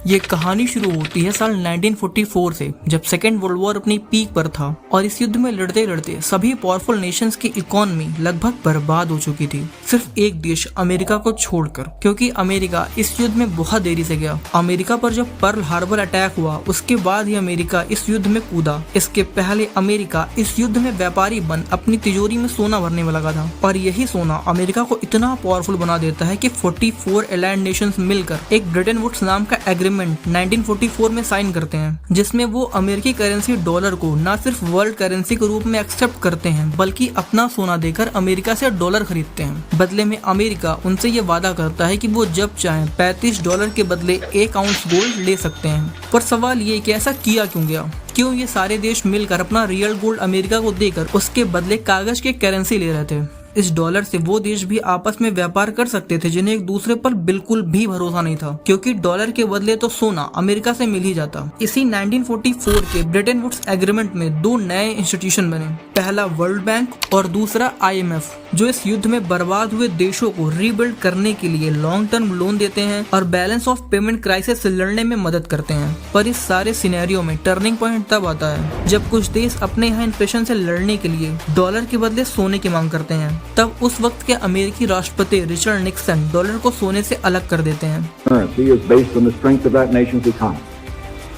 ये कहानी शुरू होती है साल 1944 से, जब सेकेंड वर्ल्ड वॉर अपनी पीक पर था और इस युद्ध में लड़ते लड़ते सभी पावरफुल नेशंस की इकोनॉमी लगभग बर्बाद हो चुकी थी, सिर्फ एक देश अमेरिका को छोड़कर, क्योंकि अमेरिका इस युद्ध में बहुत देरी से गया। अमेरिका पर जब पर्ल हार्बर अटैक हुआ उसके बाद ही अमेरिका इस युद्ध में कूदा। इसके पहले अमेरिका इस युद्ध में व्यापारी बन अपनी तिजोरी में सोना भरने में लगा था, और यही सोना अमेरिका को इतना पावरफुल बना देता है कि 44 एलाइड नेशंस मिलकर एक ब्रिटेन वुड्स नाम का एग्रीमेंट 1944 में साइन करते हैं, जिसमें वो अमेरिकी करेंसी डॉलर को न सिर्फ वर्ल्ड करेंसी के रूप में एक्सेप्ट करते हैं बल्कि अपना सोना देकर अमेरिका से डॉलर खरीदते हैं। बदले में अमेरिका उनसे ये वादा करता है कि वो जब चाहें $35 के बदले 1 आउंस गोल्ड ले सकते हैं। पर सवाल ये कि ऐसा किया क्यों गया? क्यों ये सारे देश मिलकर अपना रियल गोल्ड अमेरिका को देकर उसके बदले कागज के करेंसी ले रहे थे? इस डॉलर से वो देश भी आपस में व्यापार कर सकते थे जिन्हें एक दूसरे पर बिल्कुल भी भरोसा नहीं था, क्योंकि डॉलर के बदले तो सोना अमेरिका से मिल ही जाता। इसी 1944 के ब्रिटेन वुड्स एग्रीमेंट में 2 नए इंस्टीट्यूशन बने, पहला वर्ल्ड बैंक और दूसरा IMF, जो इस युद्ध में बर्बाद हुए देशों को रीबिल्ड करने के लिए लॉन्ग टर्म लोन देते हैं और बैलेंस ऑफ पेमेंट क्राइसिस से लड़ने में मदद करते हैं। पर इस सारे सिनेरियो में टर्निंग पॉइंट तब आता है जब कुछ देश अपने यहाँ इन्फ्लेशन से लड़ने के लिए डॉलर के बदले सोने की मांग करते हैं। तब उस वक्त के अमेरिकी राष्ट्रपति रिचर्ड निक्सन डॉलर को सोने से अलग कर देते हैं। Currency is based on the strength of that nation's economy,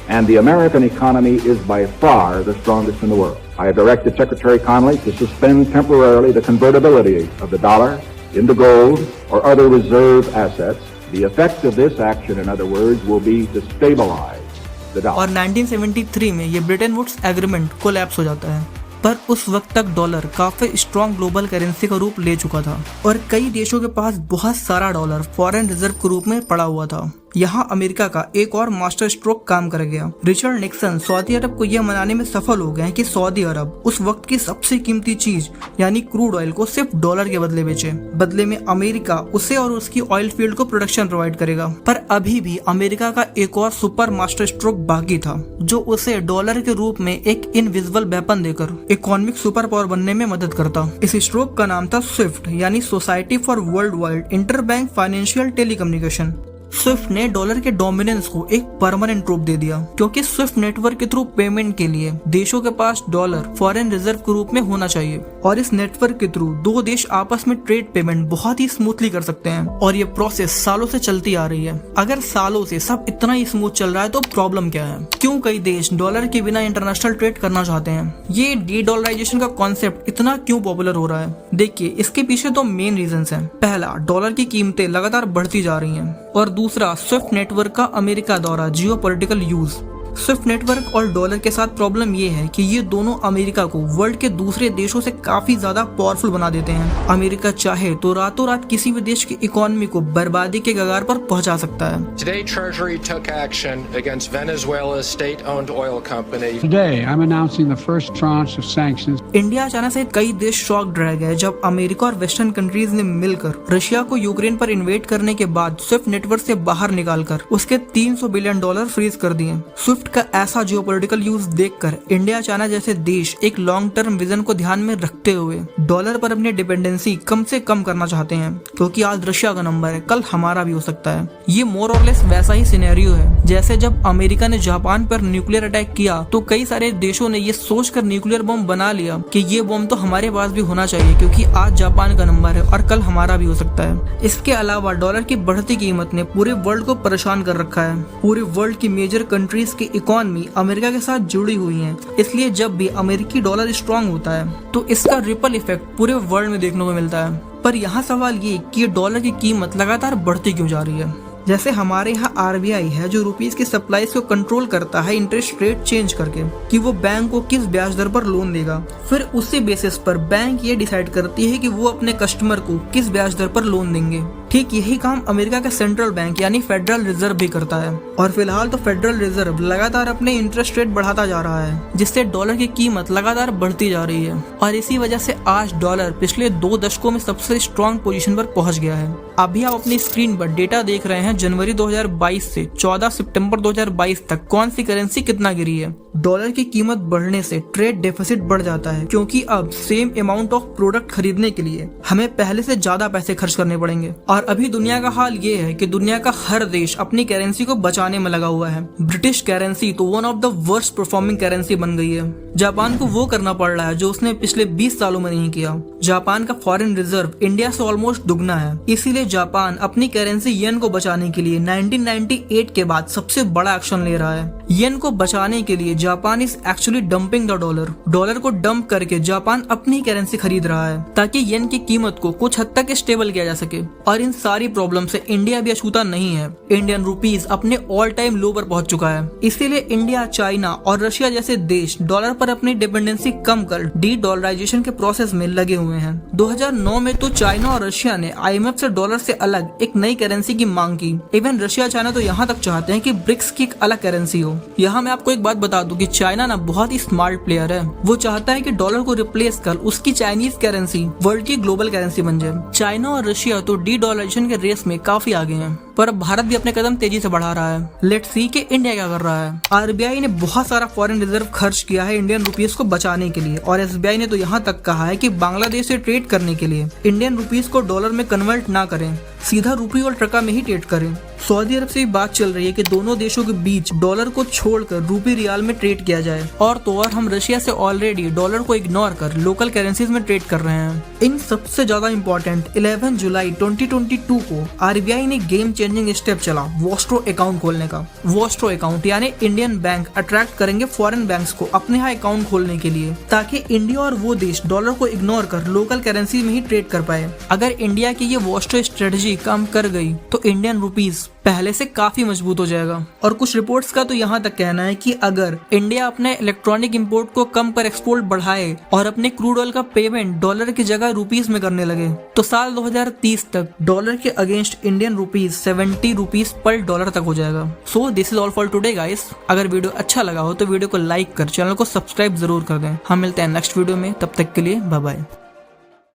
and the American economy is by far the strongest in the world. I have directed Secretary Connally to suspend temporarily the convertibility of the dollar into gold or other reserve assets. The effect of this action, in other words, will be to stabilize the dollar. और 1973 में ये Bretton Woods agreement collapse हो जाता है। पर उस वक्त तक डॉलर काफी स्ट्रॉन्ग ग्लोबल करेंसी का रूप ले चुका था और कई देशों के पास बहुत सारा डॉलर फॉरेन रिजर्व के रूप में पड़ा हुआ था। यहाँ अमेरिका का एक और मास्टर स्ट्रोक काम कर गया। रिचर्ड निक्सन सऊदी अरब को यह मनाने में सफल हो गए कि सऊदी अरब उस वक्त की सबसे कीमती चीज यानी क्रूड ऑयल को सिर्फ डॉलर के बदले बेचे। बदले में अमेरिका उसे और उसकी ऑयल फील्ड को प्रोडक्शन प्रोवाइड करेगा। पर अभी भी अमेरिका का एक और सुपर मास्टर स्ट्रोक बाकी था, जो उसे डॉलर के रूप में एक इनविजिबल वेपन देकर इकोनॉमिक सुपर पावर बनने में मदद करता। इस स्ट्रोक का नाम था स्विफ्ट, यानी society for world wide interbank financial telecommunication. Swift ने डॉलर के डोमिनेंस को एक परमानेंट रूप दे दिया, क्योंकि स्विफ्ट नेटवर्क के थ्रू पेमेंट के लिए देशों के पास डॉलर फॉरेन रिजर्व के रूप में होना चाहिए, और इस नेटवर्क के थ्रू 2 देश आपस में ट्रेड पेमेंट बहुत ही स्मूथली कर सकते हैं। और ये प्रोसेस सालों से चलती आ रही है। अगर सालों से सब इतना ही स्मूथ चल रहा है तो प्रॉब्लम क्या है? क्यों कई देश डॉलर के बिना इंटरनेशनल ट्रेड करना चाहते हैं? ये डी-डॉलराइजेशन का कॉन्सेप्ट इतना क्यों पॉपुलर हो रहा है? देखिए, इसके पीछे 2 मेन रीजंस हैं। पहला, डॉलर की कीमतें लगातार बढ़ती जा रही हैं, और दूसरा, स्विफ्ट नेटवर्क का अमेरिका द्वारा जियोपॉलिटिकल यूज। स्विफ्ट नेटवर्क और डॉलर के साथ प्रॉब्लम ये है कि ये दोनों अमेरिका को वर्ल्ड के दूसरे देशों से काफी ज्यादा पावरफुल बना देते हैं। अमेरिका चाहे तो रातों रात किसी भी देश की इकोनॉमी को बर्बादी के कगार पर पहुंचा सकता है। Today, Treasury took action against Venezuela's state-owned oil company. Today, I'm announcing the first tranche of sanctions. India, China सहित कई देश शॉक्ड रह गए जब अमेरिका और वेस्टर्न कंट्रीज ने मिलकर रशिया को यूक्रेन पर इन्वेड करने के बाद स्विफ्ट नेटवर्क से बाहर निकालकर उसके $300 बिलियन फ्रीज कर दिए। स्विफ्ट का ऐसा जियोपॉलिटिकल यूज देखकर इंडिया, चाइना जैसे देश एक लॉन्ग टर्म विजन को ध्यान में रखते हुए डॉलर पर अपनी डिपेंडेंसी कम से कम करना चाहते हैं, क्योंकि आज रशिया का नंबर है, कल हमारा भी हो सकता है। ये मोर और लेस वैसा ही सिनेरियो है जैसे जब अमेरिका ने जापान पर न्यूक्लियर अटैक किया तो कई सारे देशों ने ये सोचकर न्यूक्लियर बम बना लिया कि ये बम तो हमारे पास भी होना चाहिए, क्योंकि आज जापान का नंबर है और कल हमारा भी हो सकता है। इसके अलावा डॉलर की बढ़ती कीमत ने पूरे वर्ल्ड को परेशान कर रखा है। पूरे वर्ल्ड की मेजर कंट्रीज की इकोनॉमी अमेरिका के साथ जुड़ी हुई है, इसलिए जब भी अमेरिकी डॉलर स्ट्रांग होता है तो इसका रिपल इफेक्ट पूरे वर्ल्ड में देखने को मिलता है। पर यहाँ सवाल ये कि डॉलर की कीमत लगातार बढ़ती क्यों जा रही है? जैसे हमारे यहाँ RBI है जो रुपीस की सप्लाईज को कंट्रोल करता है इंटरेस्ट रेट चेंज करके कि वो बैंक को किस ब्याज दर पर लोन देगा। फिर उसी बेसिस पर बैंक ये डिसाइड करती है कि वो अपने कस्टमर को किस ब्याज दर पर लोन देंगे। ठीक यही काम अमेरिका का सेंट्रल बैंक यानी फेडरल रिजर्व भी करता है, और फिलहाल तो फेडरल रिजर्व लगातार अपने इंटरेस्ट रेट बढ़ाता जा रहा है, जिससे डॉलर की कीमत लगातार बढ़ती जा रही है। और इसी वजह से आज डॉलर पिछले 2 दशकों में सबसे स्ट्रॉन्ग पोजीशन पर पहुंच गया है। अभी आप अपनी स्क्रीन पर डेटा देख रहे हैं जनवरी 2022 से 14 सितंबर 2022 तक कौन सी करेंसी कितना गिरी है। डॉलर की कीमत बढ़ने से ट्रेड डेफिसिट बढ़ जाता है, क्योंकि अब सेम अमाउंट ऑफ प्रोडक्ट खरीदने के लिए हमें पहले से ज्यादा पैसे खर्च करने पड़ेंगे, और अभी दुनिया का हाल ये है कि दुनिया का हर देश अपनी करेंसी को बचाने में लगा हुआ है। ब्रिटिश करेंसी तो one of the worst performing currency बन गई है। जापान को वो करना पड़ रहा है जो उसने पिछले 20 सालों में नहीं किया। जापान का फॉरेन रिजर्व इंडिया से ऑलमोस्ट दुगना है, इसीलिए जापान अपनी करेंसी येन को बचाने के लिए 1998 के बाद सबसे बड़ा एक्शन ले रहा है। येन को बचाने के लिए Japan is actually dumping the dollar को डंप करके जापान अपनी करेंसी खरीद रहा है ताकि येन की कीमत को कुछ हद तक स्टेबल किया जा सके। और इन सारी प्रॉब्लम से इंडिया भी अछूता नहीं है। इंडियन रुपीज अपने ऑल टाइम लो पर पहुंच चुका है, इसीलिए इंडिया, चाइना और रशिया जैसे देश डॉलर पर अपनी डिपेंडेंसी कम कर डी डॉलराइजेशन के प्रोसेस में लगे हुए हैं। 2009 में तो चाइना और रशिया ने IMF से डॉलर से अलग एक नई करेंसी की मांग की। इवन रशिया, चाइना तो यहाँ तक चाहते हैं कि ब्रिक्स की एक अलग करेंसी हो। यहाँ मैं आपको एक बात बता दूं कि चाइना ना बहुत ही स्मार्ट प्लेयर है। वो चाहता है कि डॉलर को रिप्लेस कर उसकी चाइनीज करेंसी वर्ल्ड की ग्लोबल करेंसी बन जाए। चाइना और रशिया तो डी डॉलराइजेशन के रेस में काफी आगे हैं, पर अब भारत भी अपने कदम तेजी से बढ़ा रहा है। लेट्स सी कि इंडिया क्या कर रहा है। RBI ने बहुत सारा फॉरेन रिजर्व खर्च किया है इंडियन रुपीस को बचाने के लिए, और SBI ने तो यहाँ तक कहा है कि बांग्लादेश से ट्रेड करने के लिए इंडियन रुपीस को डॉलर में कन्वर्ट ना करें, सीधा रुपी और टका में ही ट्रेड करें। सऊदी अरब से बात चल रही है कि दोनों देशों के बीच डॉलर को छोड़कर रूपी रियाल में ट्रेड किया जाए, और तो और हम रशिया से ऑलरेडी डॉलर को इग्नोर कर लोकल करेंसीज में ट्रेड कर रहे हैं। इन सबसे ज्यादा इम्पोर्टेंट 11 जुलाई 2022 को RBI ने गेम चेंजिंग स्टेप चला वॉस्ट्रो अकाउंट खोलने का। वॉस्ट्रो अकाउंट यानी इंडियन बैंक अट्रैक्ट करेंगे फॉरेन बैंक्स को अपने यहाँ अकाउंट खोलने के लिए, ताकि इंडिया और वो देश डॉलर को इग्नोर कर लोकल करेंसी में ही ट्रेड कर पाए। अगर इंडिया की ये वॉस्ट्रो स्ट्रेटजी काम कर गई तो इंडियन रुपीस पहले से काफी मजबूत हो जाएगा। और कुछ रिपोर्ट्स का तो यहाँ तक कहना है कि अगर इंडिया अपने इलेक्ट्रॉनिक इंपोर्ट को कम कर एक्सपोर्ट बढ़ाए और अपने क्रूड ऑयल का पेमेंट डॉलर की जगह रुपीस में करने लगे तो साल 2030 तक डॉलर के अगेंस्ट इंडियन रुपीस 70 रुपीस पर डॉलर तक हो जाएगा। So this is all for today guys. अगर वीडियो अच्छा लगा हो तो वीडियो को लाइक कर चैनल को सब्सक्राइब जरूर कर दें। हम मिलते हैं नेक्स्ट वीडियो में, तब तक के लिए बाय बाय।